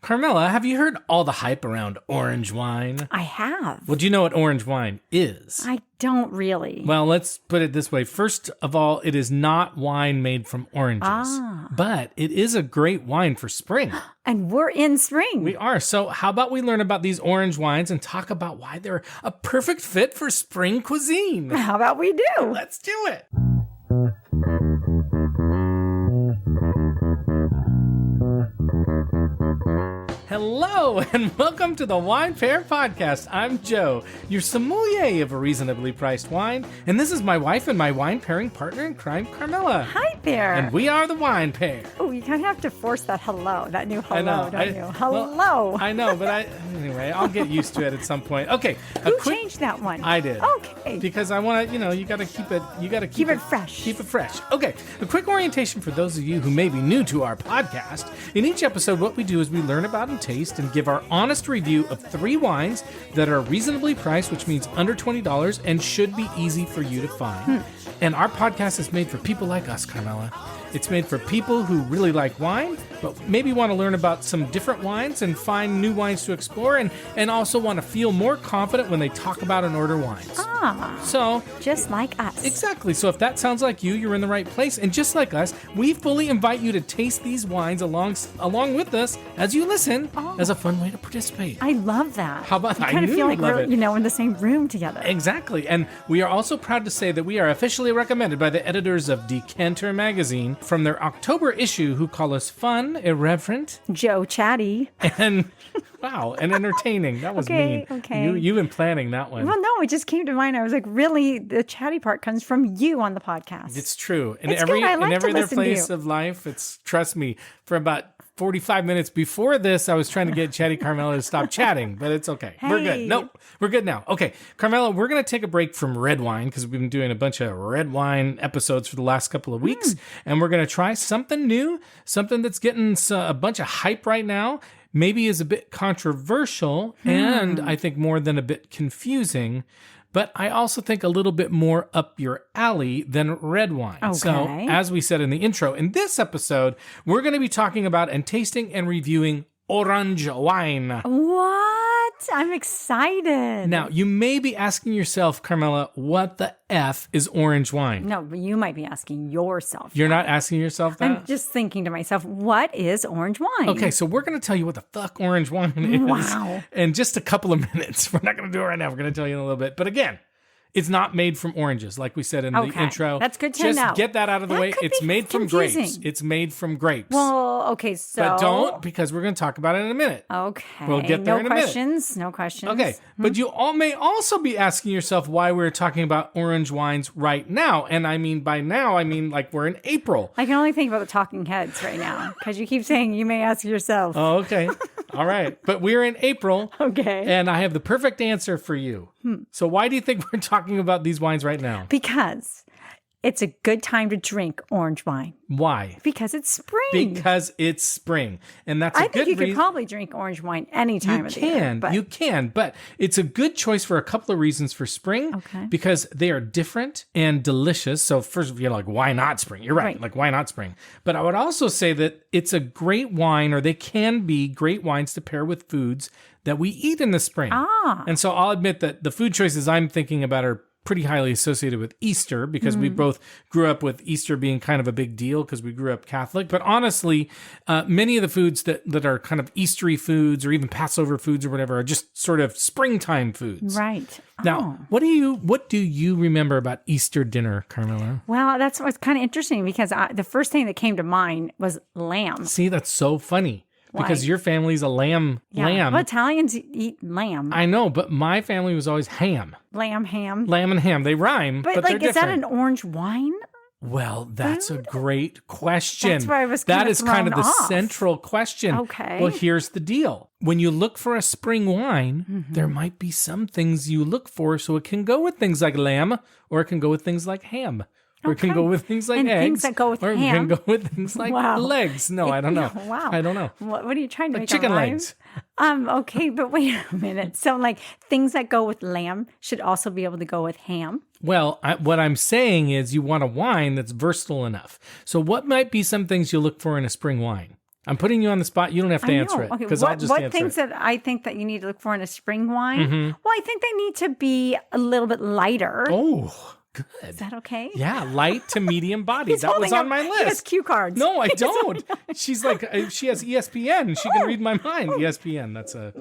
Carmela, have you heard all the hype around orange wine? I have. Well, do you know what orange wine is? I don't really. Well, let's put it this way. First of all, it is not wine made from oranges, but it is a great wine for spring. And we're in spring. We are. So how about we learn about these orange wines and talk about why they're a perfect fit for spring cuisine? How about we do? Let's do it. Hello, and welcome to the Wine Pair Podcast. I'm Joe, your sommelier of a reasonably priced wine, and this is my wife and my wine pairing partner in crime, Carmela. Hi there. And we are the Wine Pair. Oh, you kind of have to force that hello, that new hello, I know. don't you? Hello. Well, I know, but anyway, I'll get used to it at some point. Okay. Who changed that one? I did. Okay. Because I want to, you got to keep it fresh. Keep it fresh. Okay. A quick orientation for those of you who may be new to our podcast. In each episode, what we do is we learn about and taste and give our honest review of 3 wines that are reasonably priced, which means under $20 and should be easy for you to find. And our podcast is made for people like us, Carmela. It's made for people who really like wine, but maybe want to learn about some different wines and find new wines to explore and also want to feel more confident when they talk about and order wines. So, just like us. Exactly. So if that sounds like you, you're in the right place. And just like us, we fully invite you to taste these wines along with us as you listen as a fun way to participate. I love that. How about you kind of feel like we're, it. in the same room together. Exactly. And we are also proud to say that we are officially recommended by the editors of Decanter magazine from their October issue, who call us fun, irreverent, Joe Chatty, and wow, and entertaining. That was mean. Okay. You've been planning that one. Well, no, it just came to mind. I was like, really, the chatty part comes from you on the podcast. It's true. In it's every good. I like in every to other listen place to you. of life, it's, trust me, for about 45 minutes before this, I was trying to get Chatty Carmela to stop chatting, but it's okay. Hey. We're good. Nope, we're good now. Okay, Carmela, we're going to take a break from red wine because we've been doing a bunch of red wine episodes for the last couple of weeks, and we're going to try something new, something that's getting a bunch of hype right now, maybe is a bit controversial, and I think more than a bit confusing, but I also think a little bit more up your alley than red wine. Okay. So, as we said in the intro, in this episode, we're going to be talking about and tasting and reviewing orange wine. What? I'm excited. Now, you may be asking yourself, Carmela, what the F is orange wine? No, but you might be asking yourself. You're not asking yourself that? I'm just thinking to myself, what is orange wine? Okay, so we're going to tell you what the fuck orange wine is Wow. in just a couple of minutes. We're not going to do it right now. We're going to tell you in a little bit. But again, it's not made from oranges, like we said in the intro. That's good to Just know. Get that out of the That way. could It's be made from confusing. grapes. It's made from grapes. Well, okay, so... But don't, because we're going to talk about it in a minute. Okay. We'll get there in a minute. No questions. Okay, but you all may also be asking yourself why we're talking about orange wines right now. And I mean, by now, I mean like we're in April. I can only think about the talking heads right now, because you keep saying you may ask yourself. Oh, okay. All right. But we're in April. Okay. And I have the perfect answer for you. So why do you think we're talking about these wines right now? Because it's a good time to drink orange wine. Why? Because it's spring. Because it's spring. And that's a I good think you reason. could probably drink orange wine any time of the year. You can, but it's a good choice for a couple of reasons for spring. Okay. Because they are different and delicious. So first, you're like, why not spring? You're right. Like, why not spring? But I would also say that it's a great wine, or they can be great wines to pair with foods that we eat in the spring. And so I'll admit that the food choices I'm thinking about are pretty highly associated with Easter, because we both grew up with Easter being kind of a big deal because we grew up Catholic. But honestly, many of the foods that are kind of Eastery foods or even Passover foods or whatever are just sort of springtime foods. Right. Now, what do you remember about Easter dinner, Carmela? Well, that's what's kind of interesting, because the first thing that came to mind was lamb. See, that's so funny. Because your family's a lamb. Well, Italians eat lamb. I know, but my family was always ham. Lamb, ham. Lamb and ham. They rhyme, but like, they're different. is that an orange wine? Well, that's a great question. That's where I was That is kind of the off. central question. Okay. Well, here's the deal. When you look for a spring wine, there might be some things you look for, so it can go with things like lamb, or it can go with things like ham. Or it can go with things like and eggs. things that go with or ham. it can go with things like legs. No, I don't know. Wow. I don't know. What are you trying to Like make chicken a rhyme? legs. Okay, but wait a minute. So, like, things that go with lamb should also be able to go with ham? Well, what I'm saying is you want a wine that's versatile enough. So what might be some things you look for in a spring wine? I'm putting you on the spot. You don't have to answer it because I'll just answer what things it. that I think that you need to look for in a spring wine? Well, I think they need to be a little bit lighter. Oh, good. Is that okay? Yeah, light to medium body. That was on my list. He has cue cards. No, I don't. She's like, she has ESPN. She can read my mind. ESPN. That's a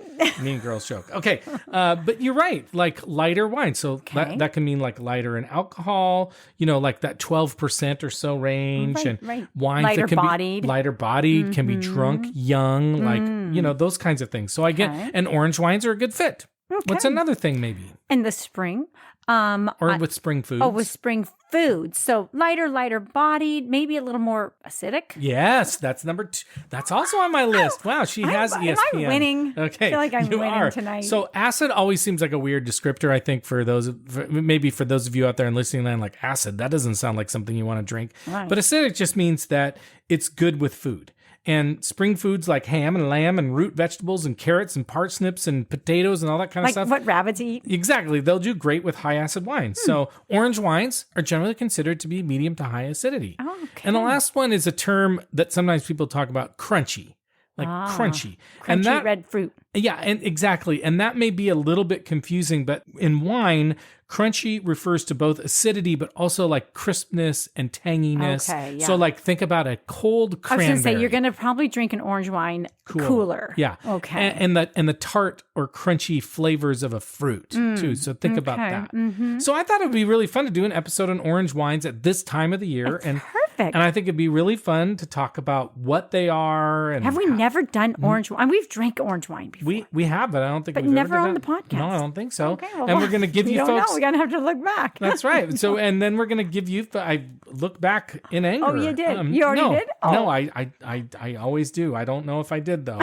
Mean Girls joke. Okay. But you're right. Like lighter wine. So that can mean like lighter in alcohol, like that 12% or so range. And wines lighter that can bodied. be lighter bodied, can be drunk young, like, those kinds of things. So I get, and orange wines are a good fit. Okay. What's another thing maybe? In the spring. Or with spring foods. Oh, with spring foods. So lighter bodied, maybe a little more acidic. Yes, that's number 2. That's also on my list. Wow, she has ESPN. Am I winning? Okay, I feel like I'm winning tonight. So acid always seems like a weird descriptor, I think, for those of you out there in listening land, like acid, that doesn't sound like something you want to drink. Right. But acidic just means that it's good with food. And spring foods like ham and lamb and root vegetables and carrots and parsnips and potatoes and all that kind of stuff. Like what rabbits eat? Exactly. They'll do great with high acid wines. So orange wines are generally considered to be medium to high acidity. Okay. And the last one is a term that sometimes people talk about, crunchy. Like crunchy. And that red fruit. Yeah, and exactly. And that may be a little bit confusing, but in wine, crunchy refers to both acidity, but also like crispness and tanginess. Okay, yeah. So like think about a cold cranberry. I was going to say, you're going to probably drink an orange wine cooler. Yeah. Okay. And the tart or crunchy flavors of a fruit too. So think about that. Mm-hmm. So I thought it would be really fun to do an episode on orange wines at this time of the year. Perfect. And I think it'd be really fun to talk about what they are. And have we never done orange wine? We've drank orange wine before. We have, but I don't think but we've never ever on done the podcast. No, I don't think so. Okay, well, and we're going to give you folks. We're going to have to look back. That's right. So, and then we're going to give you. I look back in anger. Oh, you did. You already did. Oh. No, I always do. I don't know if I did though.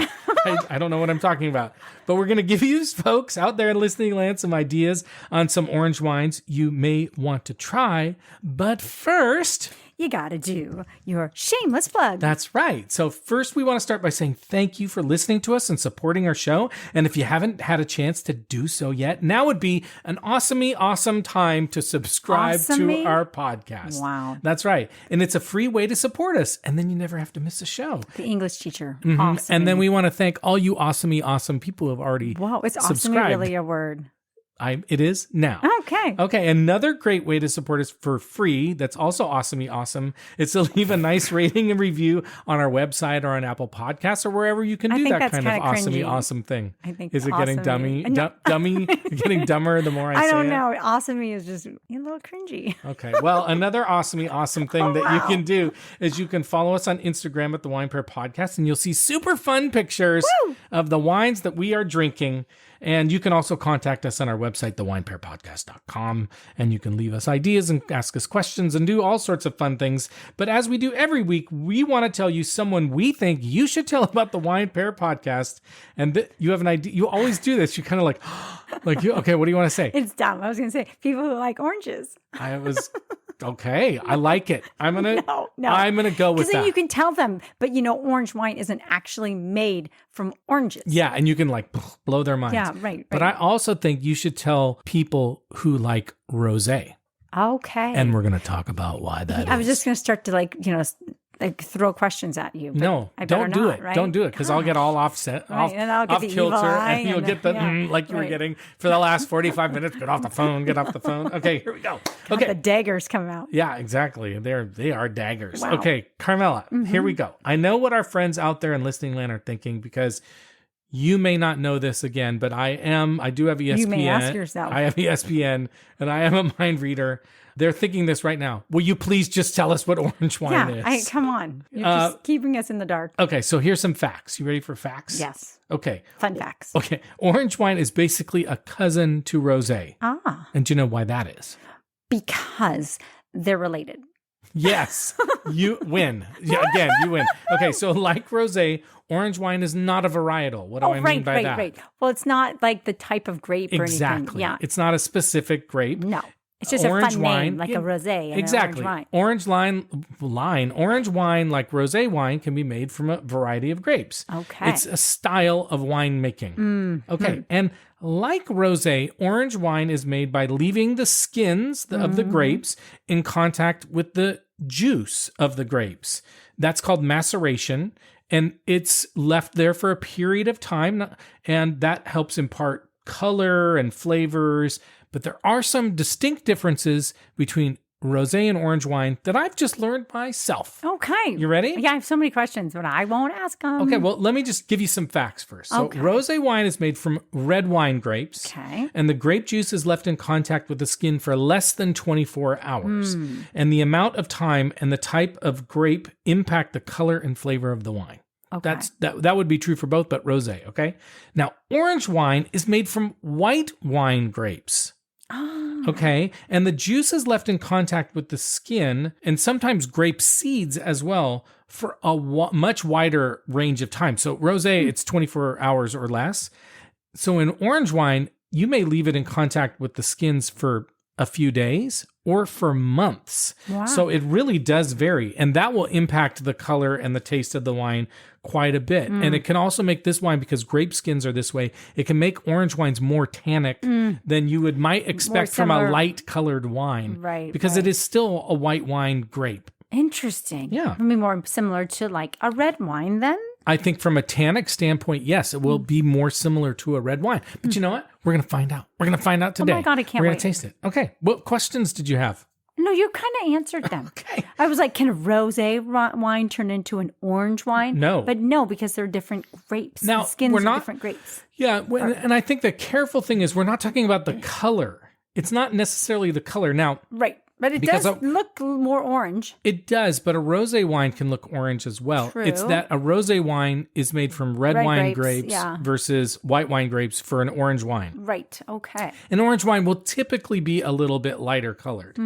I don't know what I'm talking about. But we're going to give you folks out there in listening land some ideas on some orange wines you may want to try. But first, you got to do your shameless plug. That's right. So first we want to start by saying thank you for listening to us and supporting our show. And if you haven't had a chance to do so yet, now would be an awesome time to subscribe to our podcast. Wow. That's right. And it's a free way to support us. And then you never have to miss a show. The English teacher. Mm-hmm. Awesome. And then we want to thank all you awesome people who have already it's subscribed. really a word. It is now. Okay. Another great way to support us for free that's also awesome is to leave a nice rating and review on our website or on Apple Podcasts or wherever you can do that kind of awesome thing. I think is it getting dummy? Getting dumber the more I say it? I don't know. Awesome is just a little cringy. Okay. Well, another awesome thing that you can do is you can follow us on Instagram at the Wine Pair Podcast, and you'll see super fun pictures of the wines that we are drinking. And you can also contact us on our website, thewinepairpodcast.com, and you can leave us ideas and ask us questions and do all sorts of fun things. But as we do every week, we want to tell you someone we think you should tell about the Wine Pair Podcast. And you have an idea. You always do this. You kind of okay, what do you want to say? It's dumb. I was going to say people who like oranges. Okay, I like it. I'm gonna no. I'm gonna go with that. Because then you can tell them, but orange wine isn't actually made from oranges. Yeah, and you can blow their minds. Yeah, right. But I also think you should tell people who like rosé. Okay. And we're gonna talk about why that is. I was just gonna start to throw questions at you. No, don't do it. Right? Don't do it because I'll get all offset, right, and I'll get off the kilter, evil eye and you'll get the like you were getting for the last 45 minutes. Get off the phone. Okay, here we go. Okay, the daggers come out. Yeah, exactly. They are daggers. Wow. Okay, Carmela, here we go. I know what our friends out there in listening land are thinking because you may not know this again, but I do have ESPN. You may ask yourself. I have ESPN, and I am a mind reader. They're thinking this right now. Will you please just tell us what orange wine is? Come on. You're just keeping us in the dark. Okay, so here's some facts. You ready for facts? Yes. Okay. Fun facts. Okay. Orange wine is basically a cousin to rosé. And do you know why that is? Because they're related. Yes. You win. Yeah, again, you win. Okay, so like rosé, orange wine is not a varietal. What do I mean by that? Right. Well, it's not like the type of grape or anything. Exactly. Yeah. It's not a specific grape. No. It's just orange a fun wine, name, like a rosé. Exactly. Orange wine, like rosé wine, can be made from a variety of grapes. Okay. It's a style of winemaking. Okay. And like rosé, orange wine is made by leaving the skins of the grapes in contact with the juice of the grapes. That's called maceration. and it's left there for a period of time, and that helps impart color and flavors. But there are some distinct differences between rosé and orange wine that I've just learned myself. Okay. You ready? Yeah, I have so many questions, but I won't ask them. Okay, well, let me just give you some facts first. So, rosé wine is made from red wine grapes. Okay. And the grape juice is left in contact with the skin for less than 24 hours. And the amount of time and the type of grape impact the color and flavor of the wine. Okay. That would be true for both, but rosé, okay? Now, orange wine is made from white wine grapes. Okay. And the juice is left in contact with the skin and sometimes grape seeds as well for a much wider range of time. So rosé, it's 24 hours or less. So in orange wine, you may leave it in contact with the skins for a few days or for months. Wow. So it really does vary. And that will impact the color and the taste of the wine quite a bit. And it can also make this wine, because grape skins are this way, it can make orange wines more tannic than you might expect from a light colored wine. Right. Because it is still a white wine grape. Interesting. Yeah. It'd be more similar to like a red wine then? I think from a tannic standpoint, yes, it will be more similar to a red wine. But you know what? We're going to find out. We're going to find out today. Oh my God, I can't We're going wait. to taste it. Okay. What questions did you have? No, you kind of answered them. Okay. I was like, can a rosé wine turn into an orange wine? No. But no, because they're different grapes. Now, the skins we're are not- different grapes. Yeah. And I think the careful thing is we're not talking about the color. It's not necessarily the color. Now, Right. But it Because does look more orange. it does, but a rosé wine can look orange as well. True. It's that a rosé wine is made from red wine grapes yeah. versus white wine grapes for an orange wine. Right. Okay. An orange wine will typically be a little bit lighter colored,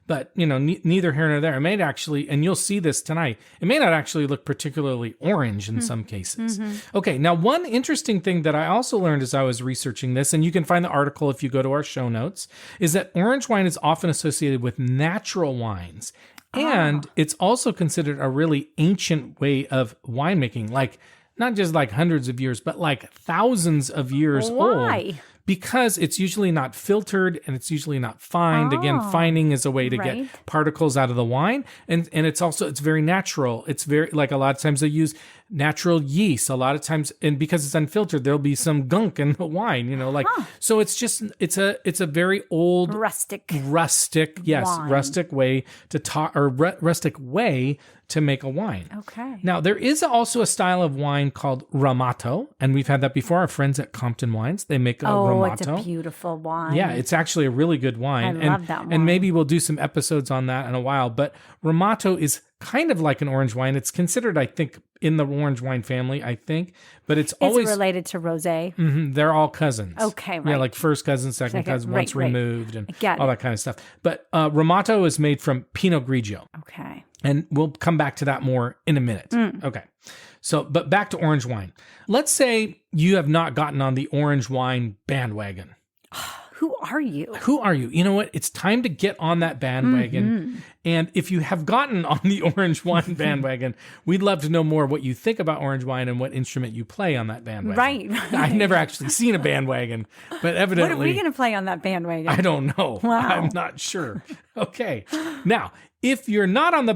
but neither here nor there. It may actually, and you'll see this tonight, it may not actually look particularly orange in some cases. Okay, now one interesting thing that I also learned as I was researching this, and you can find the article if you go to our show notes, is that orange wine is often associated with natural wines. And it's also considered a really ancient way of winemaking, like not just like hundreds of years, but like thousands of years Why? old. Because it's usually not filtered and it's usually not fined. Again, fining is a way to right. get particles out of the wine. And it's very natural. It's very, like a lot of times they use natural yeast. A lot of times, and because it's unfiltered, there'll be some gunk in the wine, so it's just, it's a very old, Rustic. rustic way to talk, or rustic way to make a wine. Okay. Now, there is also a style of wine called Ramato, and we've had that before. Our friends at Compton Wines, they make a Ramato. It's a beautiful wine. Yeah, it's actually a really good wine. I love that wine. And maybe we'll do some episodes on that in a while. But Ramato is kind of like an orange wine. It's considered, I think, in the orange wine family, but it's always Is it related to rosé? They're all cousins. Okay, Yeah, right. like first cousin, second cousin, once right. removed, and Got all it. that kind of stuff. But Ramato is made from Pinot Grigio. Okay. And we'll come back to that more in a minute. Okay. So, but back to orange wine. Let's say you have not gotten on the orange wine bandwagon. Who are you? Who are you? You know what? It's time to get on that bandwagon. And if you have gotten on the orange wine bandwagon, we'd love to know more what you think about orange wine and what instrument you play on that bandwagon. Right. I've never actually seen a bandwagon, but evidently. What are we going to play on that bandwagon? I don't know. Wow. I'm not sure. Okay. Now, if you're not on the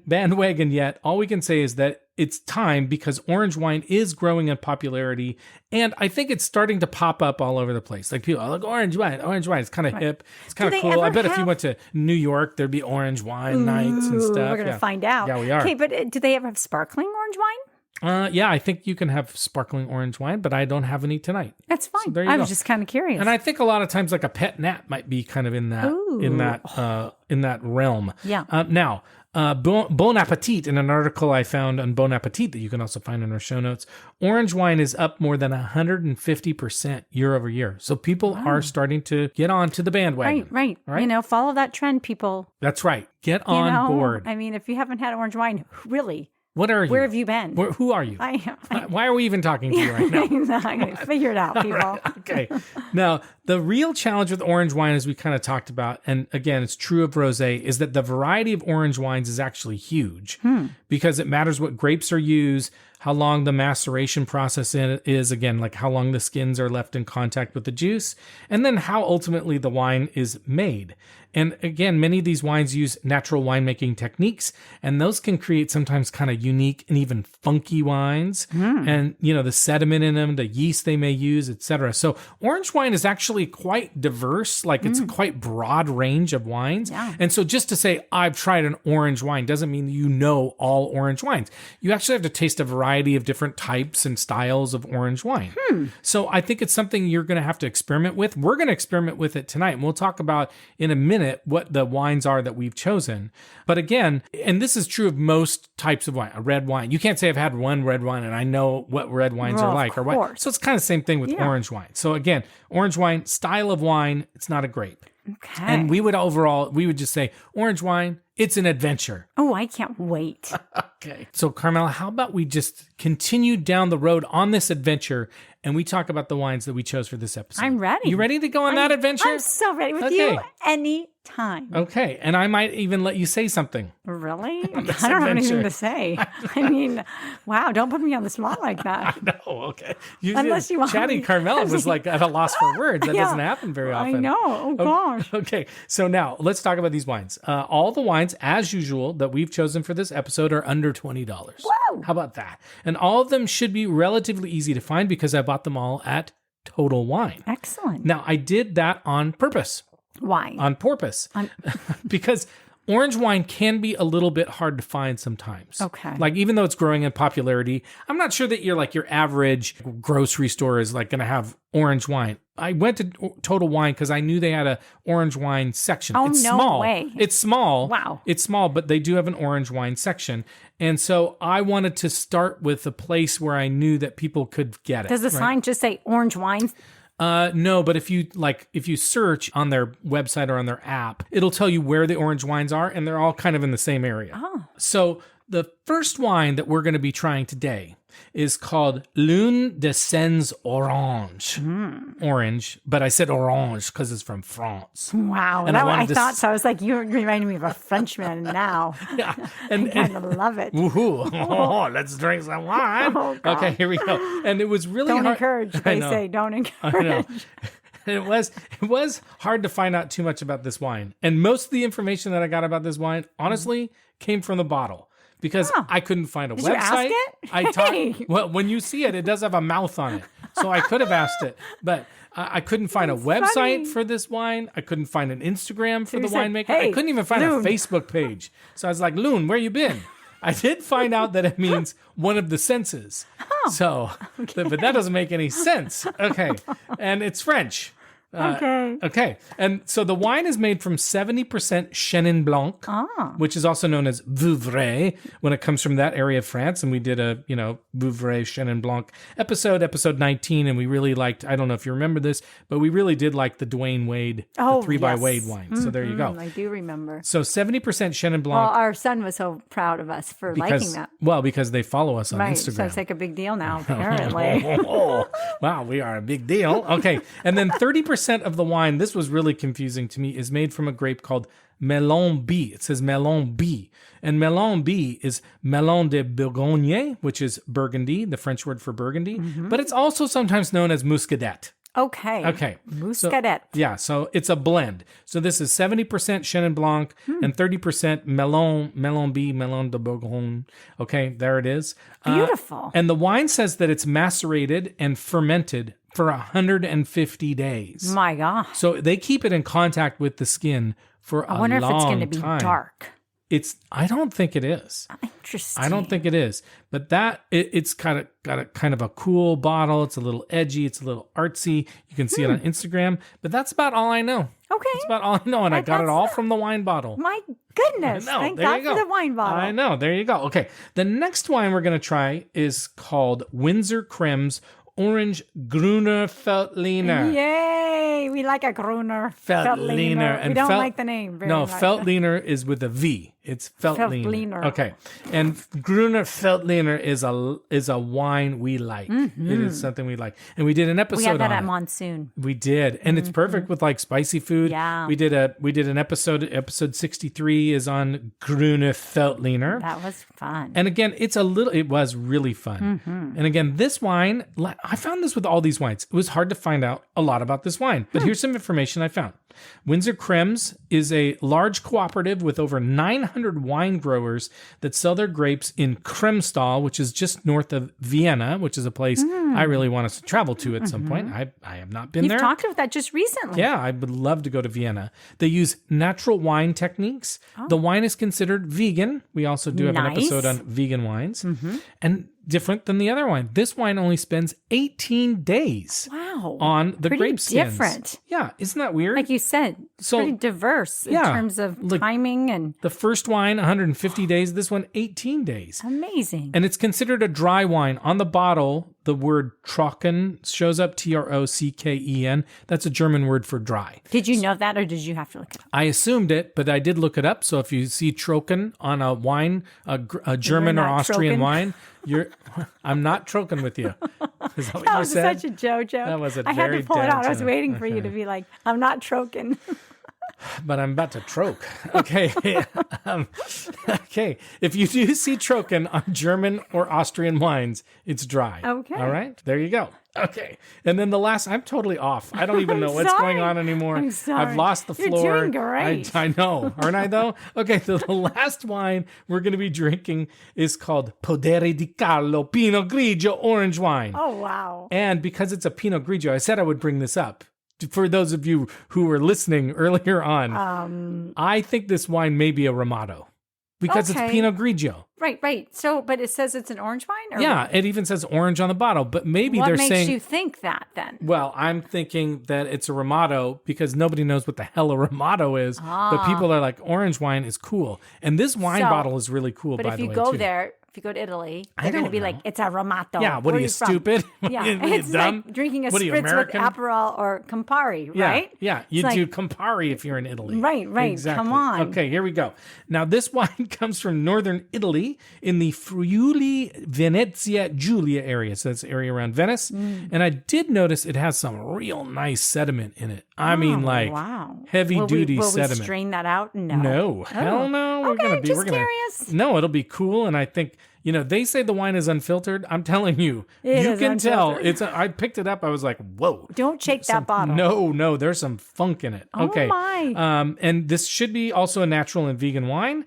bandwagon yet, all we can say is that it's time, because orange wine is growing in popularity. And I think it's starting to pop up all over the place. Like people are like, orange wine. It's kind of hip. It's kind Do of they cool. I ever bet if you have- went to New York, there'd be orange wine nights and stuff. We're going to find out. Yeah, we are. Okay, but do they ever have sparkling orange wine? Yeah, I think you can have sparkling orange wine, but I don't have any tonight. That's fine. there you I go. was just kind of curious. And I think a lot of times, like a pet nat might be kind of in that realm. Yeah. Now, Bon Appetit, in an article I found on Bon Appetit that you can also find in our show notes, orange wine is up more than 150% year over year. So people are starting to get on to the bandwagon. Right. Follow that trend, people. That's right. Get on board. I mean, if you haven't had orange wine, really, What are you? where have you been? Who are you? Why are we even talking to you right now? Figure it out, people. Okay. Now, the real challenge with orange wine, as we kind of talked about, and again, it's true of rosé, is that the variety of orange wines is actually huge because it matters what grapes are used, how long the maceration process is, again, like how long the skins are left in contact with the juice, and then how ultimately the wine is made. And again, many of these wines use natural winemaking techniques, and those can create sometimes kind of unique and even funky wines. And, the sediment in them, the yeast they may use, etc. So orange wine is actually quite diverse. Like it's a quite broad range of wines. Yeah. And so just to say, I've tried an orange wine doesn't mean you know all orange wines. You actually have to taste a variety of different types and styles of orange wine. So I think it's something you're going to have to experiment with. We're going to experiment with it tonight, and we'll talk about in a minute what the wines are that we've chosen. But again, and this is true of most types of wine, a red wine. You can't say I've had one red wine and I know what red wines are like. Or what. So it's kind of the same thing with orange wine. So again, orange wine, style of wine, it's not a grape. Okay. And we would just say orange wine, it's an adventure. Oh, I can't wait. Okay. So Carmela, how about we just continue down the road on this adventure and we talk about the wines that we chose for this episode? I'm ready. You ready to go on that adventure? I'm so ready with you anytime. Okay. And I might even let you say something. Really? I don't have anything to say. I mean, wow, don't put me on the spot like that. No, okay. Unless you want Chatty me. Carmela was like at a loss for words. That doesn't happen very often. I know. Oh, gosh. Okay. So now let's talk about these wines. All the wines, as usual, that we've chosen for this episode are under $20. Whoa. How about that? And all of them should be relatively easy to find because I bought them all at Total Wine. Excellent. Now, I did that on purpose. Why? On porpoise. Because orange wine can be a little bit hard to find sometimes. Okay. Like even though it's growing in popularity, I'm not sure that your average grocery store is like going to have orange wine. I went to Total Wine because I knew they had a orange wine section. Oh, it's no small. way. It's small. Wow. It's small, but they do have an orange wine section. And so I wanted to start with a place where I knew that people could get it. Does the sign just say orange wine? No, but if you search on their website or on their app, it'll tell you where the orange wines are, and they're all kind of in the same area. Oh. So the first wine that we're going to be trying today is called Lune de Sens Orange. Orange, but I said orange because it's from France. Wow. And I thought so. I was like, you're reminding me of a Frenchman now. Yeah. I kind of love it. Woohoo. Oh, let's drink some wine. Oh, God. Okay, here we go. And it was really Don't hard. encourage. They say don't encourage. I know. It was hard to find out too much about this wine. And most of the information that I got about this wine, honestly, came from the bottle. Because I couldn't find a website. You ask it? Well, when you see it, it does have a mouth on it. So I could have asked it. But I couldn't find a website funny. for this wine. I couldn't find an Instagram for the said, winemaker. "Hey, I couldn't even find Loon." a Facebook page. So I was like, Loon, where you been? I did find out that it means one of the senses. Oh, So, but that doesn't make any sense. Okay. And it's French. Okay. And so the wine is made from 70% Chenin Blanc, which is also known as Vouvray when it comes from that area of France. And we did a, Vouvray Chenin Blanc episode 19. And we really liked, I don't know if you remember this, but we really did like the Dwayne Wade, the 3 by yes. Wade wine. So there you go. I do remember. So 70% Chenin Well, Blanc. our son was so proud of us for liking that. Well, because they follow us on Right. Instagram. So it's like a big deal now, apparently. Oh, wow, we are a big deal. Okay. And then 30% of the wine, this was really confusing to me, is made from a grape called Melon B. It says Melon B. And Melon B is Melon de Bourgogne, which is Burgundy, the French word for Burgundy. But it's also sometimes known as Muscadet. Okay. Muscadet. So it's a blend. So this is 70% Chenin Blanc and 30% Melon B, Melon de Bourgogne. Okay, there it is. Beautiful. And the wine says that it's macerated and fermented for 150 days. My gosh. So they keep it in contact with the skin for a long time. I wonder if it's going to be dark. I don't think it is. Interesting. I don't think it is. But it's got a kind of a cool bottle. It's a little edgy. It's a little artsy. You can see it on Instagram. But that's about all I know. Okay. That's about all I know. And I got it all from the wine bottle. My goodness. No, Thank there God you go. for the wine bottle. I know. There you go. Okay. The next wine we're going to try is called Windsor Krems Orange Gruner Veltliner. Yay. We like a Gruner. Veltliner. We don't like the name very much. Veltliner is with a V. It's Veltliner. Veltliner. Okay. And Gruner Veltliner is a wine we like. It is something we like. And we did an episode We had that on at it. Monsoon. We did. And it's perfect with like spicy food. Yeah. We did an episode 63 is on Gruner Veltliner. That was fun. And again, it was really fun. And again, this wine, I found this with all these wines. It was hard to find out a lot about this wine, but here's some information I found. Windsor Krems is a large cooperative with over 900 wine growers that sell their grapes in Kremstal, which is just north of Vienna, which is a place I really want us to travel to at some point. I have not been there. You've talked about that just recently. Yeah, I would love to go to Vienna. They use natural wine techniques. The wine is considered vegan. We also do have an episode on vegan wines. And different than the other wine. This wine only spends 18 days on the grape skins. Different. Yeah, isn't that weird? Like you said, it's pretty diverse in terms of timing and the first wine 150 days, this one 18 days. amazing. And it's considered a dry wine. On the bottle, the word trocken shows up, Trocken. That's a German word for dry. Did you know that or did you have to look it up? I assumed it, but I did look it up. So if you see trocken on a wine, a German or Austrian wine, I'm not trocken with you. Is that what That you was said? such a JoJo. That was a I had very to pull it out. I was downtown- waiting for you to be like, I'm not troking. But I'm about to troke. Okay. Okay. If you do see trocken on German or Austrian wines, it's dry. Okay. All right. There you go. Okay. And then the last, I'm totally off. I don't even know what's sorry. going on anymore. I'm sorry. I've lost the You're floor. doing great. I know. Aren't I though? Okay. So the last wine we're going to be drinking is called Podere di Carlo Pinot Grigio orange wine. Oh, wow. And because it's a Pinot Grigio, I said I would bring this up. For those of you who were listening earlier on, I think this wine may be a Ramato because it's Okay. Pinot Grigio. Right. So, but it says it's an orange wine? Or Yeah, it even says orange on the bottle, but maybe What they're makes saying, you think that then? well, I'm thinking that it's a Ramato because nobody knows what the hell a Ramato is, but people are like, orange wine is cool. And this wine So, bottle is really cool, But by if the you way, go too. there, if you go to Italy, I they're going to don't be know. like, it's a Ramato. Yeah, what Where are you, from? stupid? Yeah, What are you, it's dumb? like drinking a What are you, spritz with American? Aperol or Campari, right? Yeah, you It's do like- Campari if you're in Italy. Right, Exactly. come on. Okay, here we go. Now, this wine comes from northern Italy in the Friuli Venezia Giulia area. So that's the area around Venice. And I did notice it has some real nice sediment in it. I mean, like Wow. heavy duty will sediment. we strain that out? No. No, hell no. Okay, just curious. No, it'll be cool. And I think, they say the wine is unfiltered. I'm telling you, It you is can tell. unfiltered. I picked it up. I was like, whoa. Don't shake that bottle. No, there's some funk in it. Oh, Okay. my. And this should be also a natural and vegan wine.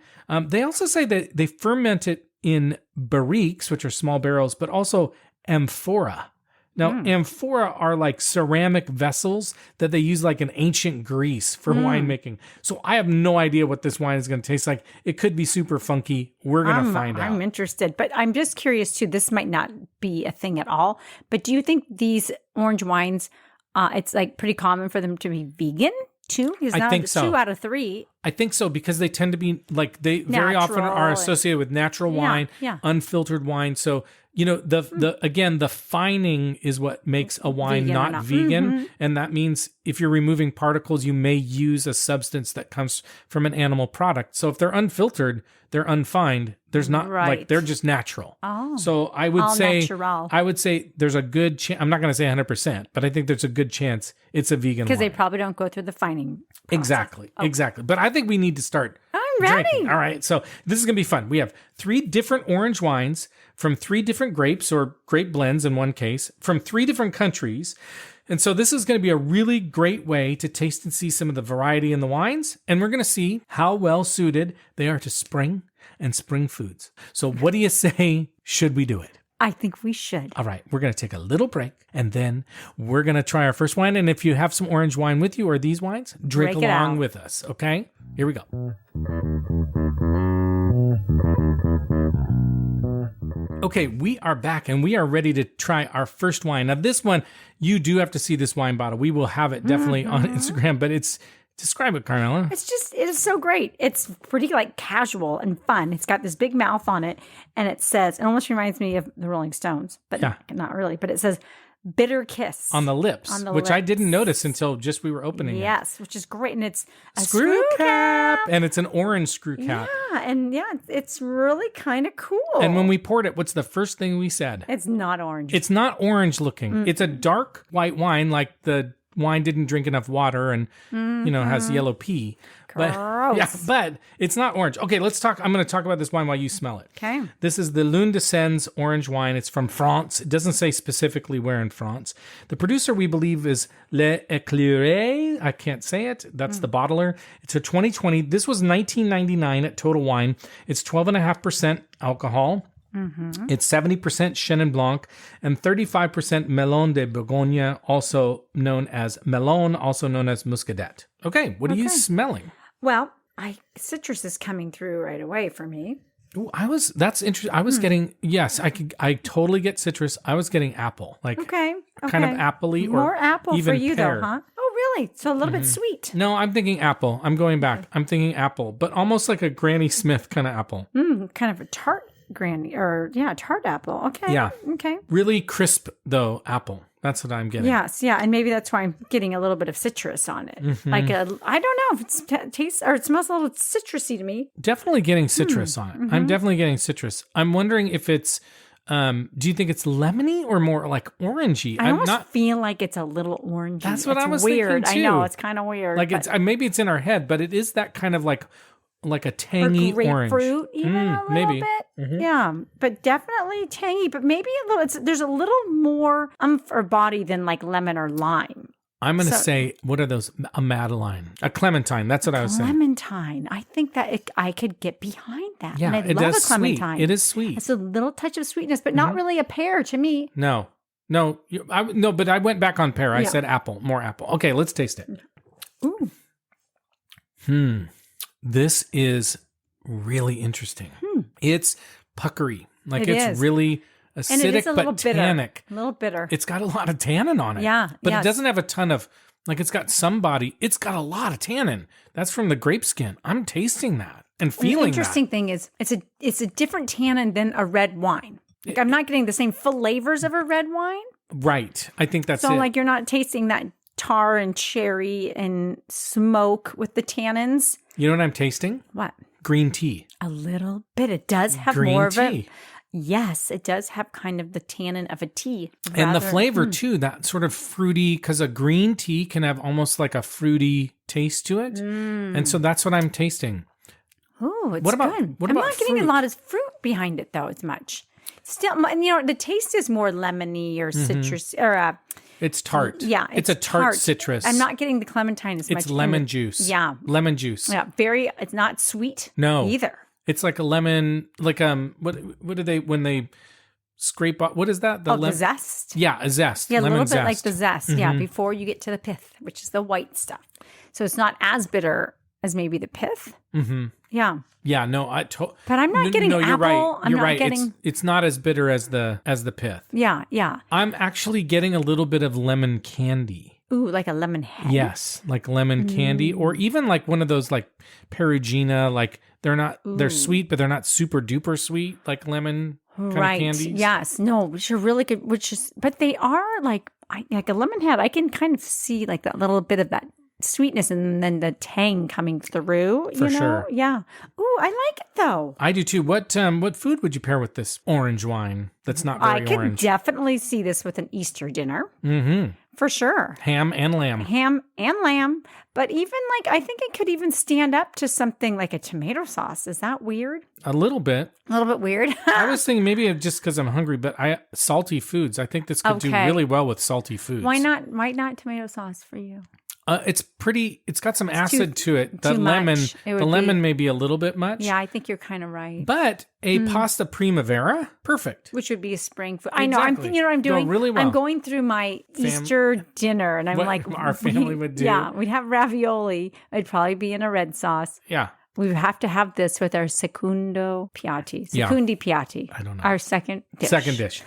They also say that they ferment it in barriques, which are small barrels, but also amphora. Now, amphora are like ceramic vessels that they use like an ancient Greece for winemaking. So I have no idea what this wine is going to taste like. It could be super funky. We're going to find out. I'm interested, but I'm just curious too. This might not be a thing at all, but do you think these orange wines, it's like pretty common for them to be vegan too? Because I now think it's so. 2 out of 3. I think so because they tend to be like they very often Natural are and- associated with natural wine, yeah. unfiltered wine. So the fining is what makes a wine Vegan or not not. vegan, and that means if you're removing particles, you may use a substance that comes from an animal product. So if they're unfiltered, they're unfined. There's not like Right. they're just natural. Oh. So I would All say natural. I would say there's a good chance. I'm not going to say 100%, but I think there's a good chance it's a vegan Because wine. they probably don't go through the fining process. Exactly. But I think we need to start I'm ready. drinking. All right. So this is going to be fun. We have 3 different orange wines from 3 different grapes or grape blends in one case from 3 different countries. And so this is going to be a really great way to taste and see some of the variety in the wines. And we're going to see how well suited they are to spring and spring foods. So what do you say? Should we do it? I think we should. All right, we're going to take a little break and then we're going to try our first wine. And if you have some orange wine with you or these wines, drink Break it along out. with us. Okay, here we go. Okay, we are back and we are ready to try our first wine. Now, this one, you do have to see this wine bottle. We will have it definitely on Instagram, but describe it, Carmela. It is so great. It's pretty like casual and fun. It's got this big mouth on it and it almost reminds me of the Rolling Stones, but Yeah. not really. But it says, bitter kiss on the lips, which I didn't notice until just we were opening it. Yes, which is great. And it's a Screw cap. And it's an orange screw cap. Yeah, and it's really kind of cool. And when we poured it, what's the first thing we said? It's not orange. It's not orange looking. It's a dark white wine, like the wine didn't drink enough water and, has yellow pea. Gross. But it's not orange. Okay, I'm going to talk about this wine while you smell it. Okay. This is the Lune de Sens orange wine. It's from France. It doesn't say specifically where in France. The producer, we believe, is Les Eclairés. I can't say it. That's the bottler. It's a 2020. This was $19.99 at Total Wine. It's 12.5% alcohol. It's 70% Chenin Blanc and 35% Melon de Bourgogne, also known as Melon, also known as Muscadet. Okay, what are you smelling? Well, citrus is coming through right away for me. Ooh, that's interesting. I was getting, I totally get citrus. I was getting apple, kind of apple-y or more apple even for you pear. though, huh? Oh, really? So a little bit sweet. No, I'm thinking apple. I'm going back. I'm thinking apple, but almost like a Granny Smith kind of apple. Kind of a tart tart apple. Okay. Yeah. Okay. Really crisp though, apple. That's what I'm getting. Yes, yeah, and maybe that's why I'm getting a little bit of citrus on it. I don't know if it tastes or it smells a little citrusy to me. Definitely getting citrus on it. I'm definitely getting citrus. I'm wondering if it's, do you think it's lemony or more like orangey? I almost feel like it's a little orangey. That's what I was weird. thinking too. I know, it's kind of weird. Like maybe it's in our head, but it is that kind of like a tangy orange. Grapefruit, even a little maybe. bit. Yeah, but definitely tangy, but maybe a little, there's a little more or body than like lemon or lime. I'm going to say, what are those? A Madeline, a clementine. That's what I was saying. Clementine. I think that I could get behind that. Yeah, and I love a clementine. Sweet. It is sweet. It's a little touch of sweetness, but not really a pear to me. No, but I went back on pear. I said apple, more apple. Okay, let's taste it. Ooh. This is really interesting. It's puckery. It's really acidic, but tannic. A little bitter. It's got a lot of tannin on it. Yeah. But it doesn't have a ton of, it's got some body. It's got a lot of tannin. That's from the grape skin. I'm tasting that and feeling The interesting thing is it's a different tannin than a red wine. I'm not getting the same flavors of a red wine. Right. I think that's it. So you're not tasting that tar and cherry and smoke with the tannins. You know what I'm tasting? What? Green tea. A little bit. It does have more of it. Yes, it does have kind of the tannin of a tea. And the flavor too, that sort of fruity, because a green tea can have almost like a fruity taste to it. And so that's what I'm tasting. Oh, it's good. I'm not getting a lot of fruit behind it though as much. Still, the taste is more lemony or citrus or it's tart. Yeah. It's a tart citrus. I'm not getting the clementine as much. It's lemon juice. Yeah. Lemon juice. Yeah. It's not sweet. No. Either. It's like a lemon, what do they, when they scrape off, what is that? The zest? Yeah, a zest. Yeah, lemon a little bit zest. like the zest. Yeah, before you get to the pith, which is the white stuff. So it's not as bitter as maybe the pith. Yeah. Yeah, no, but I'm not getting apple. You're right. I'm not getting. It's not as bitter as the pith. Yeah, yeah. I'm actually getting a little bit of lemon candy. Ooh, like a lemon head. Yes, like lemon candy, or even like one of those like Perugina. Like they're sweet, but they're not super duper sweet, like lemon kind of candies. Yes, no, which are really good. But they are like a lemon head. I can kind of see like that little bit of that sweetness and then the tang coming through. For sure. Yeah. Ooh, I like it though. I do too. What food would you pair with this orange wine that's not very orange? I could definitely see this with an Easter dinner. For sure. Ham and lamb. But even I think it could even stand up to something like a tomato sauce. Is that weird? A little bit. A little bit weird. I was thinking maybe just because I'm hungry, but salty foods. I think this could do really well with salty foods. Why not? Why not tomato sauce for you? It's got some acid to it. The lemon may be a little bit much. Yeah, I think you're kind of right. But a pasta primavera, perfect. Which would be a spring food. Exactly. I know. I'm thinking, what I'm doing? Go really well. I'm going through my Easter dinner, and I'm our family would do. Yeah, we'd have ravioli. It'd probably be in a red sauce. Yeah. We would have to have this with our secondi piatti. I don't know. Our second dish.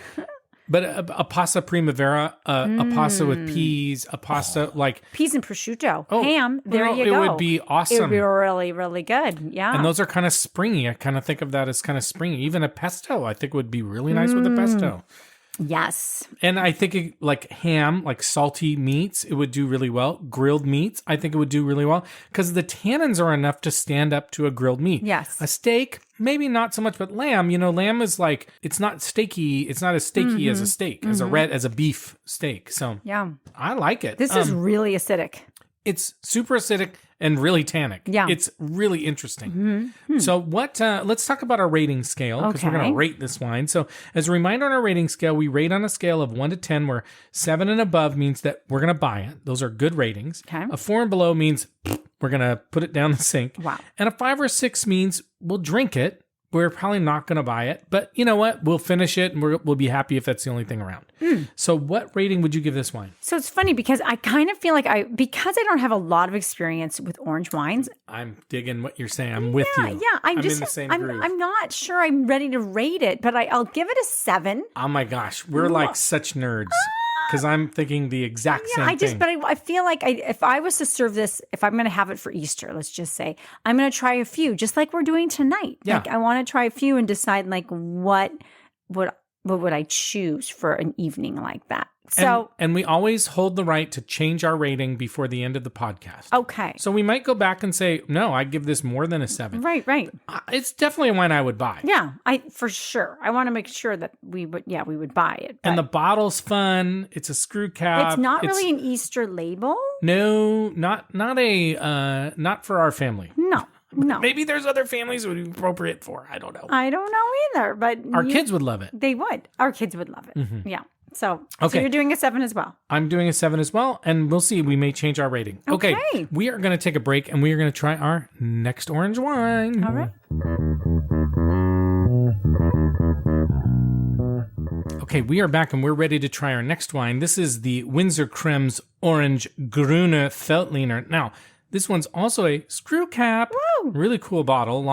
But a pasta primavera, a pasta with peas, a pasta like... Peas and prosciutto, ham, you go. It would be awesome. It would be really, really good, yeah. And those are kind of springy. I kind of think of that as kind of springy. Even a pesto, I think, would be really nice with a pesto. Yes. And I think like ham, like salty meats, it would do really well. Grilled meats, I think it would do really well because the tannins are enough to stand up to a grilled meat. Yes. A steak, maybe not so much, but lamb, lamb is like, it's not steaky. It's not as steaky as a steak, as a beef steak. So Yeah. I like it. This is really acidic. It's super acidic and really tannic. Yeah. It's really interesting. So let's talk about our rating scale because we're going Okay. to rate this wine. So as a reminder on our rating scale, we rate on a scale of 1 to 10 where 7 and above means that we're going to buy it. Those are good ratings. Okay. A 4 and below means we're going to put it down the sink. Wow. And a 5 or 6 means we'll drink it. We're probably not going to buy it, but you know what? We'll finish it and we'll be happy if that's the only thing around. So what rating would you give this wine? So it's funny because I kind of feel like because I don't have a lot of experience with orange wines. I'm digging what you're saying. I'm with you. Yeah, I'm in the same groove. I'm not sure I'm ready to rate it, but I'll give it a 7. Oh my gosh, we're like such nerds because I'm thinking the exact same thing. But I feel like if I was to serve this, if I'm going to have it for Easter, let's just say, I'm going to try a few, just like we're doing tonight. Yeah. Like I want to try a few and decide like what would I choose for an evening like that. So and we always hold the right to change our rating before the end of the podcast. okay, So we might go back and say, no, I'd give this more than a 7. right. It's definitely a wine I would buy. Yeah, for sure. I want to make sure that we would buy it. And the but bottle's fun. It's a screw cap. it's not really an Easter label. No, not for our family. No. Maybe there's other families it would be appropriate for. I don't know. I don't know either, but Our kids would love it. they would. Our kids would love it. Yeah. So Okay. you're doing a 7 as well. I'm doing a 7 as well, and we'll see. We may change our rating. Okay. Okay. We are going to take a break, and we are going to try our next orange wine. All right. Okay, we are back, and we're ready to try our next wine. This is the Windsor Krems Orange Grüne Veltliner. Now, this one's also a screw cap. Woo! Really cool bottle.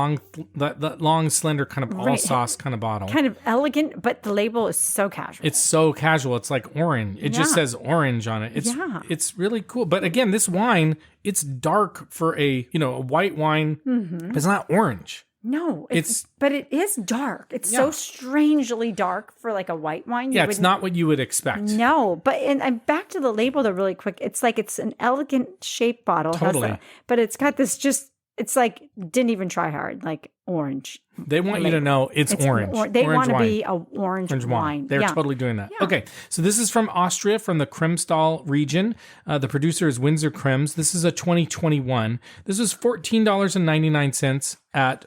That long, slender kind of all Right. sauce kind of bottle. Kind of elegant, but the label is so casual. It's so casual. It's like orange. It just Yeah. says orange on it. Yeah. It's really cool. But again, this wine, it's dark for a white wine. Mm-hmm. It's not orange. No, It's- but it is dark. It's Yeah. so strangely dark for like a white wine. Yeah, it's not what you would expect. No, but and back to the label though, really quick. It's like it's an elegant shaped bottle, It has Totally. but it's got this it's like didn't even try hard, like orange. They want you to know it's orange. They Orange want to wine. be a orange wine. They're yeah. totally doing that. Okay, so this is from Austria, from the Kremstal region. The producer is Windsor Krems. This is a 2021. This is $14.99 at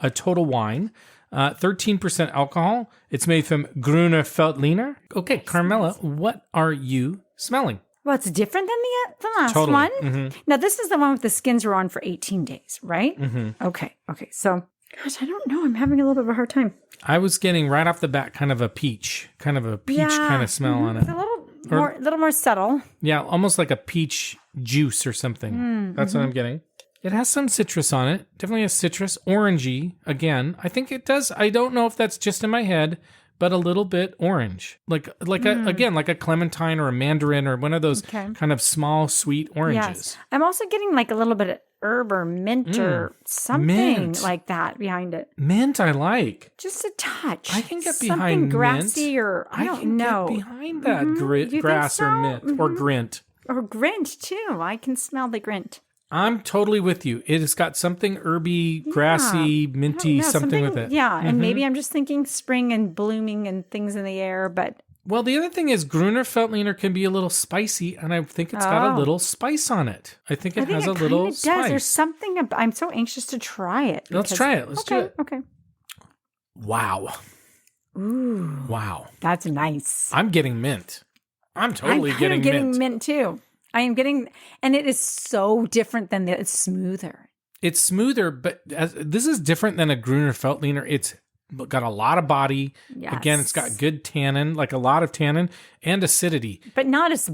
a total wine. 13% alcohol. It's made from Grüne Veltliner. Okay, Carmela, what are you smelling? Well, it's different than the last Totally. one. Mm-hmm. Now, this is the one with the skins are on for 18 days, right? Mm-hmm. Okay. So, gosh, I don't know. I'm having a little bit of a hard time. I was getting right off the bat kind of a peach kind of smell on it. It's a little more subtle. Yeah, almost like a peach juice or something. That's what I'm getting. It has some citrus on it. Definitely has citrus. Orangey, again. I think it does. I don't know if that's just in my head, but a little bit orange. Like a clementine or a mandarin or one of those kind of small, sweet oranges. Yes. I'm also getting like a little bit of herb or mint or something Mint. like that behind it. Mint I like. Just a touch. I can get something behind grassy mint. or I don't can know. get behind that You think grass or so? mint or grint. Or grint too. I can smell the grint. I'm totally with you. It has got something herby, grassy, minty, Yeah, something with it. Yeah, and maybe I'm just thinking spring and blooming and things in the air, but Well, the other thing is Grüner Veltliner can be a little spicy, and I think it's got a little spice on it. I think it has a little does. spice. There's something I'm so anxious to try it. Let's try it. Let's do it. Okay. Wow. Ooh, Wow. that's nice. I'm getting mint. I'm totally I'm kind of getting getting mint too. I am getting, and it is so different than it's smoother. It's smoother, but this is different than a Grüner Veltliner. It's got a lot of body. Yes. Again, it's got good tannin, like a lot of tannin and acidity. But not as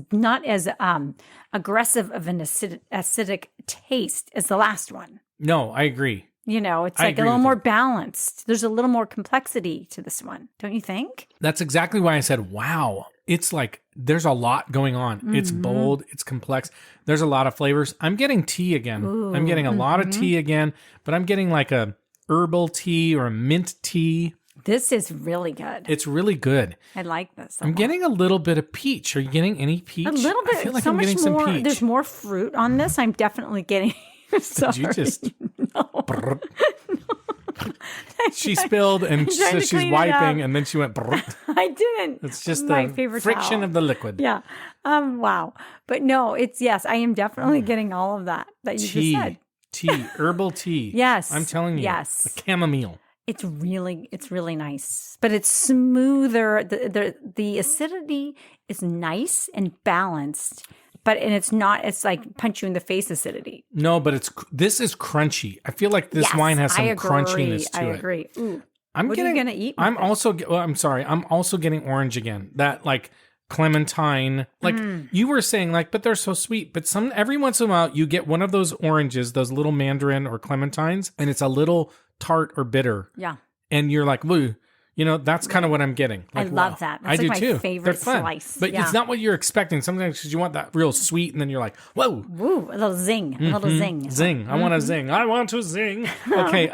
aggressive of an acidic taste as the last one. No, I agree. You know, it's I like a agree little with more you. balanced. There's a little more complexity to this one, don't you think? That's exactly why I said, wow. It's like there's a lot going on. It's bold. It's complex. There's a lot of flavors. I'm getting tea again. I'm getting a lot of tea again, but I'm getting like a herbal tea or a mint tea. This is really good. It's really good. I like this. I'm getting a little bit of peach. Are you getting any peach? a little bit. I feel like so I'm much getting more. some peach. There's more fruit on this. I'm definitely getting. Sorry. Did you just... No. She spilled and trying to she's clean it wiping up. and then she went... I didn't. It's just my the favorite friction towel. of the liquid. Yeah. Wow. But no, it's yes. I am definitely getting all of that you just said. Tea, herbal tea. Yes. I'm telling you. Yes. A chamomile. It's really nice, but it's smoother. The acidity is nice and balanced, and it's not. It's like punch you in the face acidity. No, but this is crunchy. I feel like this wine has some crunchiness to it. I agree. Ooh. What are you gonna eat? I'm sorry. I'm also getting orange again. That like clementine. Like you were saying, like, but they're so sweet. But every once in a while you get one of those oranges, those little mandarin or clementines, and it's a little tart or bitter. Yeah. And you're like, woo. That's kind of what I'm getting. Like, I love that. That's I like do my too. favorite They're fun. slice. But it's not what you're expecting. Sometimes because you want that real sweet, and then you're like, whoa. Woo, a little zing. A little zing. Zing. I want to zing. I want to zing. Okay.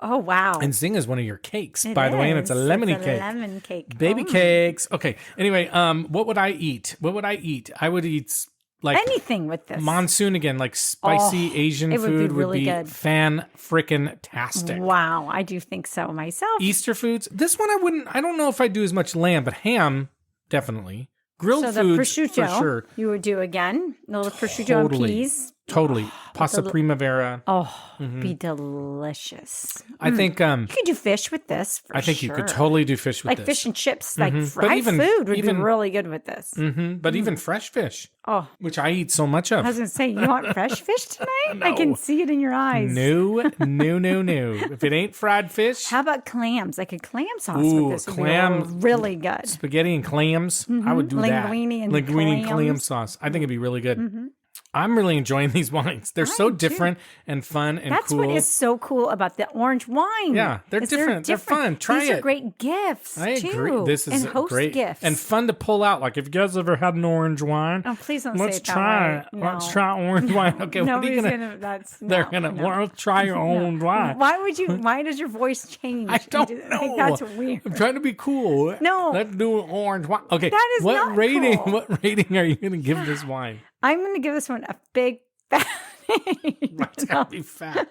Oh, wow. And zing is one of your cakes, by the way, and it's a lemony cake. Lemon cake. Baby cakes. Okay. Anyway, what would I eat? I would eat like anything with this. Monsoon again, like spicy Asian it would be food really would be good. fan-frickin-tastic. Wow, I do think so myself. Easter foods. This one I don't know if I do as much lamb, but ham, definitely. Grilled so the foods prosciutto, for sure. You would do again. A little prosciutto and peas. Totally. Pasta primavera. Oh, be delicious. I think You could do fish with this. I think you could totally do fish with like this. fish and chips, like But fried even- food would even- be really good with this. But even fresh fish, Oh, which I eat so much of. I was gonna say, you want fresh fish tonight? I No. can see it in your eyes. No. If it ain't fried fish, How about clams? Like a clam sauce Ooh, with this would clam- be really good. spaghetti and clams, I would do that. Linguine and Linguine and clam clams. sauce. I think it'd be really good. I'm really enjoying these wines. They're so am too. different and fun and That's cool. what is so cool about the orange wine. Yeah, they're is different. They're fun. Try These it. are great gifts. I agree. Too. This is and host great gifts and fun to pull out. Like if you guys ever had an orange wine, Oh, please don't let's say it that try way. it. No. Let's try orange wine. Okay, what are you Nobody's gonna? that's They're no, gonna. no. Well, try your own wine. Why does your voice change? I don't think know. that's weird. I'm trying to be cool. No. Let's do an orange wine. Okay. That is what not rating? cool. What rating are you going to give this wine? I'm going to give this one a big fat It's got to be fat.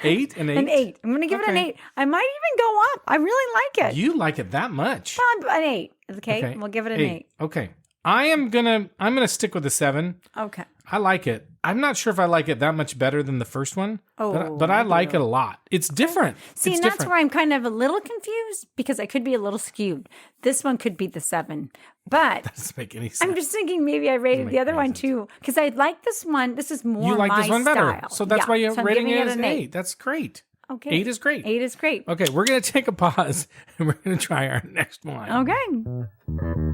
8 and 8. an 8. I'm going to give it an Okay. 8. I might even go up. I really like it. You like it that much? An 8. Okay? We'll give it an 8. Okay. I'm gonna stick with a 7. Okay. I like it. I'm not sure if I like it that much better than the first one, but I I like it a lot. It's different. See, it's and different. that's where I'm kind of a little confused because I could be a little skewed. This one could be the 7. But Doesn't make any sense. I'm just thinking maybe I rated make the other any one sense. too because I like this one. This is more You like my this one better, style. so that's Yeah. why you're So I'm rating giving it as an 8. That's great. Okay. 8 is great. 8 is great. Okay, we're gonna take a pause and we're gonna try our next wine. Okay.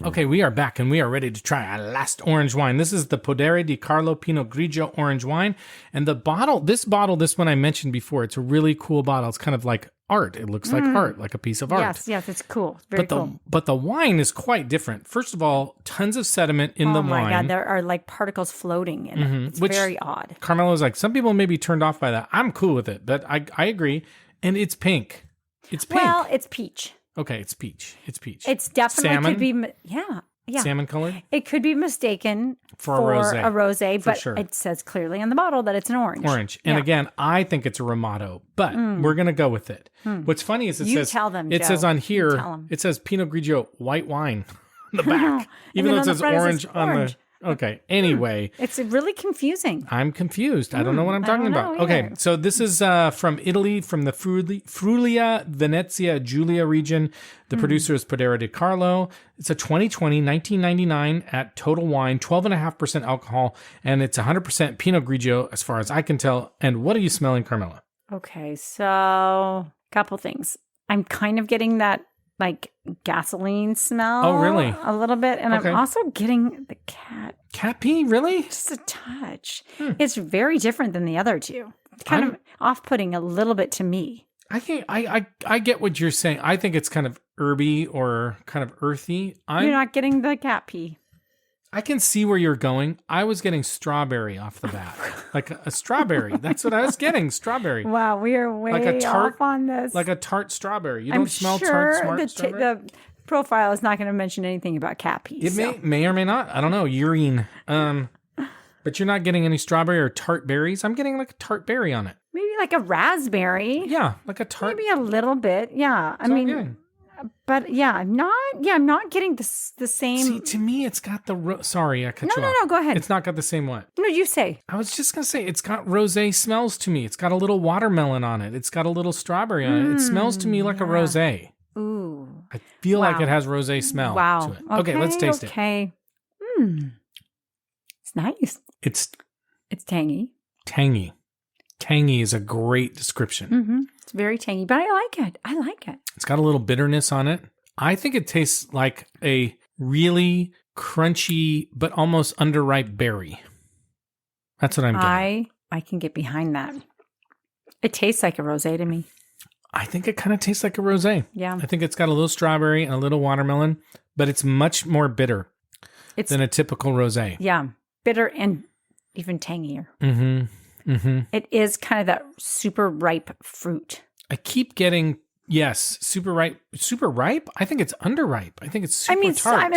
Okay, we are back and we are ready to try our last orange wine. This is the Podere di Carlo Pinot Grigio orange wine. And this one I mentioned before, it's a really cool bottle. It's kind of like art. It looks like art, like a piece of art. Yes, it's cool. Very cool. But the wine is quite different. First of all, tons of sediment in the wine. Oh my God, there are like particles floating in it. It's Which very odd. Carmelo's like, some people may be turned off by that. I'm cool with it, but I agree. And it's pink. It's pink. Well, it's peach. Okay, it's peach. It's peach. It's definitely Salmon? could be, yeah. Salmon colored? It could be mistaken For a rosé. but sure. it says clearly on the bottle that it's an orange. Orange. And Yeah. again, I think it's a Ramato, but we're going to go with it. What's funny is You tell them, it Joe. says on You here, tell 'em. it says Pinot Grigio white wine on the back. And Even then though it on the says front it orange says on orange. the... Okay, anyway. It's really confusing. I'm confused. I don't know what I'm talking don't about. know Okay, either. so this is from Italy, from the Friulia, Venezia, Giulia region. The producer is Podere di Carlo. It's a 2020, 1999 at Total Wine, 12.5% alcohol, and it's 100% Pinot Grigio as far as I can tell. And what are you smelling, Carmela? Okay, so couple things. I'm kind of getting that like gasoline smell. Oh, really? A little bit. And Okay. I'm also getting the Cat pee, really? just a touch. It's very different than the other two. It's kind of off-putting a little bit to me. I get what you're saying. I think it's kind of herby or kind of earthy. You're not getting the cat pee. I can see where you're going. I was getting strawberry off the bat. Like a strawberry. That's what I was getting. Strawberry. Wow, we are way Like a tart, off on this. Like a tart strawberry. You I'm don't smell sure tart strawberry? the profile is not going to mention anything about cat peas. It may or may not. I don't know. Urine. But you're not getting any strawberry or tart berries. I'm getting like a tart berry on it. Maybe like a raspberry. Yeah, like a tart. Maybe a little bit. Yeah. I mean, but yeah, I'm not getting the same. See, to me, it's got the, sorry, I cut you off. No, go ahead. It's not got the same what? No, you say. I was just going to say, it's got rosé smells to me. It's got a little watermelon on it. It's got a little strawberry on it. It smells to me like a rosé. Ooh. I feel like it has rosé smell to it. Okay, let's taste it. Okay. It's nice. It's tangy. Tangy. Tangy is a great description. Mm-hmm. It's very tangy, but I like it. It's got a little bitterness on it. I think it tastes like a really crunchy but almost underripe berry. That's what I'm getting. I can get behind that. It tastes like a rosé to me. I think it kind of tastes like a rosé. Yeah. I think it's got a little strawberry and a little watermelon, but it's much more bitter than a typical rosé. Yeah. Bitter and even tangier. Mm-hmm. Mm-hmm. It is kind of that super ripe fruit. I keep getting, yes, super ripe. Super ripe? I think it's underripe. I think it's super tart.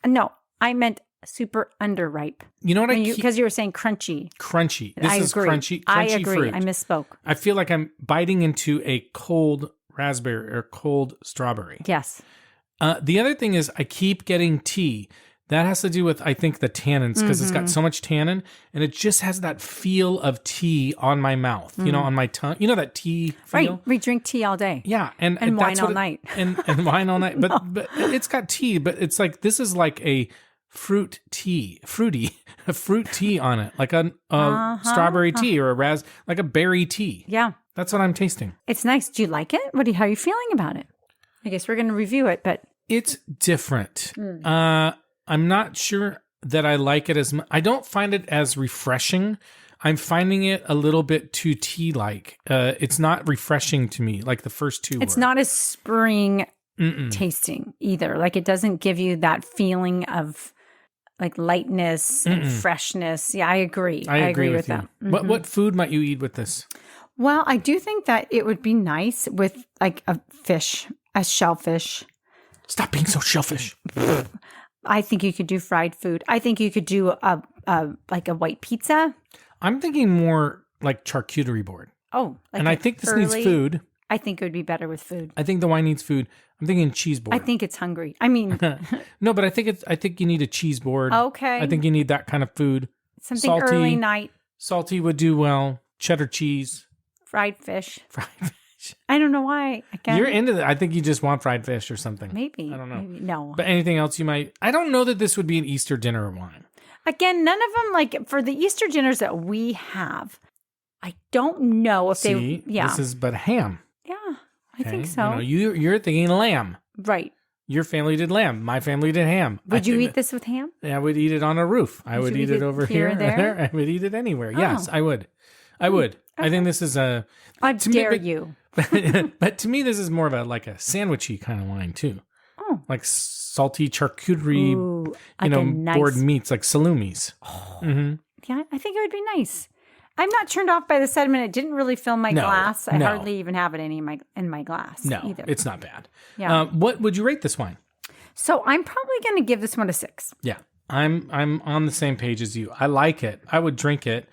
No, I meant super underripe. You know what because you were saying crunchy. Crunchy. This is agree. crunchy I agree. fruit. I misspoke. I feel like I'm biting into a cold raspberry or cold strawberry. Yes. The other thing is I keep getting tea. That has to do with, I think, the tannins, because it's got so much tannin, and it just has that feel of tea on my mouth, you know, on my tongue. You know that tea feel? Right. We drink tea all day. Yeah. And wine all night. And wine all night. But it's got tea, but it's like, this is like a fruit tea on it, like a strawberry tea or like a berry tea. Yeah. That's what I'm tasting. It's nice. Do you like it? How are you feeling about it? I guess we're going to review it, but. It's different. I'm not sure that I like it as much. I don't find it as refreshing. I'm finding it a little bit too tea-like. It's not refreshing to me like the first two It's were. not as spring tasting either. Like it doesn't give you that feeling of like lightness and freshness. Yeah, I agree. I agree with that. you. What food might you eat with this? Well, I do think that it would be nice with like a shellfish. Stop being so shellfish. I think you could do fried food. I think you could do like a white pizza. I'm thinking more like charcuterie board. Oh, and I think this needs food. I think it would be better with food. I think the wine needs food. I'm thinking cheese board. I think it's hungry. I mean, no, but I think you need a cheese board. Okay. I think you need that kind of food. Something early night. Salty would do well. Cheddar cheese. Fried fish. I don't know why. You're into that. I think you just want fried fish or something. Maybe. I don't know. Maybe. No. But anything else you might... I don't know that this would be an Easter dinner wine. Again, none of them, like, for the Easter dinners that we have, I don't know if they... Yeah. This is but ham. Yeah, I think so. You know, you're thinking lamb. Right. Your family did lamb. My family did ham. Would you eat this with ham? I would eat it on a roof. I would eat it over here and there. I would eat it anywhere. Oh. Yes, I would. Okay. I think this is a... I dare you. But to me, this is more of a sandwichy kind of wine too. Oh, like salty charcuterie, nice... board meats like salumis. Oh. Yeah, I think it would be nice. I'm not turned off by the sediment. It didn't really fill my glass. I hardly even have it in my glass. No, either. It's not bad. Yeah. What would you rate this wine? So I'm probably going to give this one a 6. Yeah, I'm on the same page as you. I like it. I would drink it.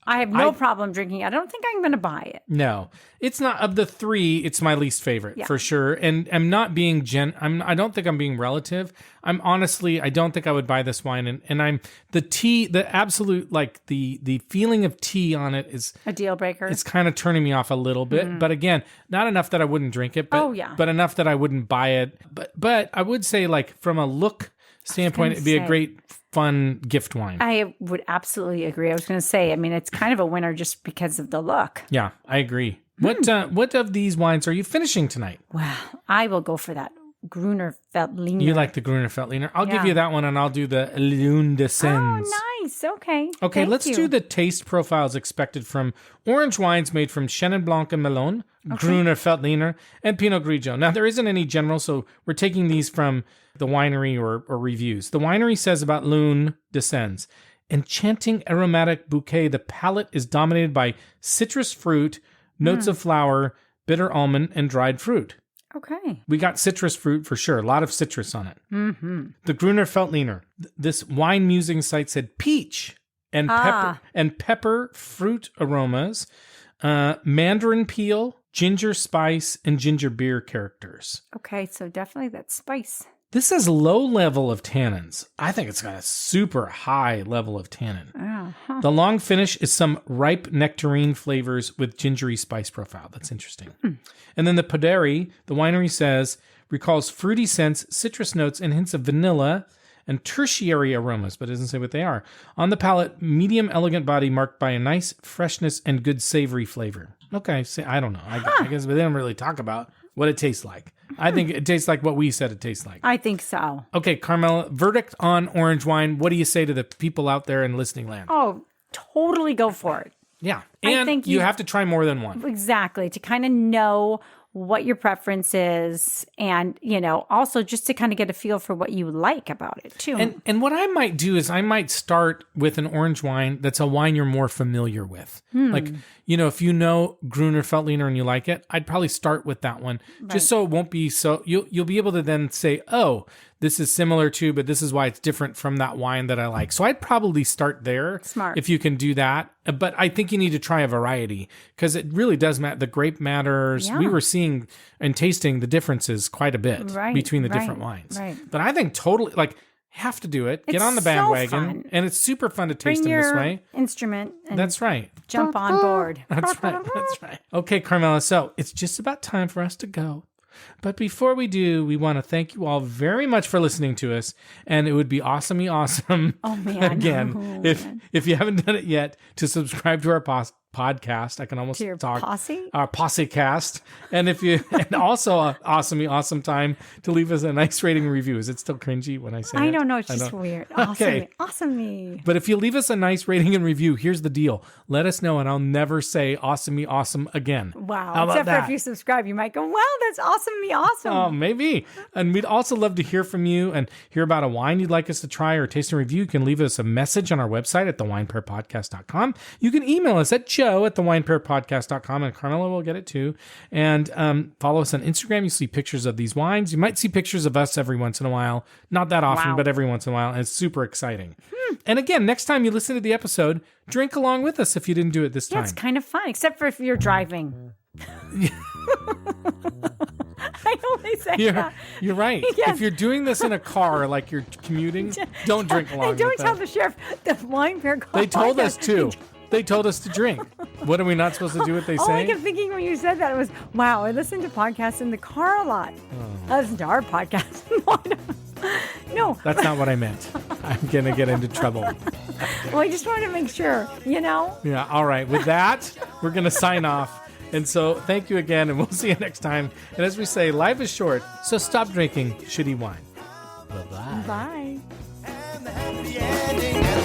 I have no problem drinking it. I don't think I'm going to buy it. No, it's not. Of the three, it's my least favorite for sure. And I'm not being I don't think I'm being relative. I'm honestly, I don't think I would buy this wine. And I'm the absolute, like the feeling of tea on it is a deal breaker. It's kind of turning me off a little bit. But again, not enough that I wouldn't drink it. But, but enough that I wouldn't buy it. But I would say, like, from a look standpoint, it'd be a great, fun gift wine. I would absolutely agree. I was going to say, I mean, it's kind of a winner just because of the look. Yeah, I agree. What of these wines are you finishing tonight? Well, I will go for that Gruner Veltliner. You like the Gruner Veltliner. I'll give Yeah. you that one, and I'll do the Lune de Sens. Oh, nice. Okay. Okay, Thank let's you. do the taste profiles expected from orange wines made from Chenin Blanc and Melon, Gruner Veltliner, and Pinot Grigio. Now, there isn't any general, so we're taking these from the winery or reviews. The winery says about Lune de Sens, enchanting aromatic bouquet. The palate is dominated by citrus fruit, notes of flower, bitter almond, and dried fruit. Okay. We got citrus fruit for sure. A lot of citrus on it. Mm-hmm. The Gruner Veltliner. This wine musing site said peach and pepper fruit aromas, mandarin peel, ginger spice, and ginger beer characters. Okay, so definitely that spice. This has low level of tannins. I think it's got a super high level of tannin. Uh-huh. The long finish is some ripe nectarine flavors with gingery spice profile. That's interesting. And then the Poderi, the winery says, recalls fruity scents, citrus notes, and hints of vanilla and tertiary aromas, but it doesn't say what they are. On the palate, medium elegant body marked by a nice freshness and good savory flavor. Okay, so I don't know. I guess, but they don't really talk about what it tastes like. I think it tastes like what we said it tastes like. I think so. Okay, Carmela, verdict on orange wine. What do you say to the people out there in listening land? Oh, totally go for it. Yeah, I and think you have to try more than one. Exactly. To kind of know what your preference is and, also just to kind of get a feel for what you like about it too. And what I might do is I might start with an orange wine that's a wine you're more familiar with. Like, if you know Gruner Veltliner and you like it, I'd probably start with that one just so it won't be so you'll be able to then say, oh, this is similar to, but this is why it's different from that wine that I like. So I'd probably start there. Smart. If you can do that. But I think you need to try a variety because it really does matter. The grape matters. Yeah. We were seeing and tasting the differences quite a bit between the different wines. Right. But I think totally, have to do it. Get It's on the so bandwagon. fun. And it's super fun to taste Bring them this your way. instrument and That's right. jump on board. That's right. That's right. Okay, Carmela. So it's just about time for us to go. But before we do, we want to thank you all very much for listening to us. And it would be awesome Oh, man. again, if you haven't done it yet, to subscribe to our podcast. I can almost To your talk. posse? Our posse-cast. And and also awesome time to leave us a nice rating and review. Is it still cringy when I say it? I don't know. It's just weird. Awesome. Okay. Awesome me. But if you leave us a nice rating and review, here's the deal. Let us know, and I'll never say awesome again. Wow. How about Except that? for if you subscribe, you might go, wow, that's awesome me awesome. Oh, maybe. And we'd also love to hear from you and hear about a wine you'd like us to try or taste and review. You can leave us a message on our website at thewinepairpodcast.com. You can email us at joe@thewinepairpodcast.com, and Carmela will get it too. And follow us on Instagram. You see pictures of these wines. You might see pictures of us every once in a while. Not that often, Wow. but every once in a while. And it's super exciting. And again, next time you listen to the episode, drink along with us if you didn't do it this Yeah, time. it's kind of fun, except for if you're driving. I only say that. You're right. Yes. If you're doing this in a car, like you're commuting, don't drink along And don't with tell that. the sheriff the wine pair. They told us to. They told us to drink. What are we not supposed to do? What they All I say? kept thinking when you said that was, wow, I listen to podcasts in the car a lot. Oh. I listen to our podcast. No. That's not what I meant. I'm gonna get into trouble. Well, I just wanted to make sure, Yeah. All right. With that, we're gonna sign off. And so, thank you again, and we'll see you next time. And as we say, life is short, so stop drinking shitty wine. Bye-bye. Bye. And the happy ending.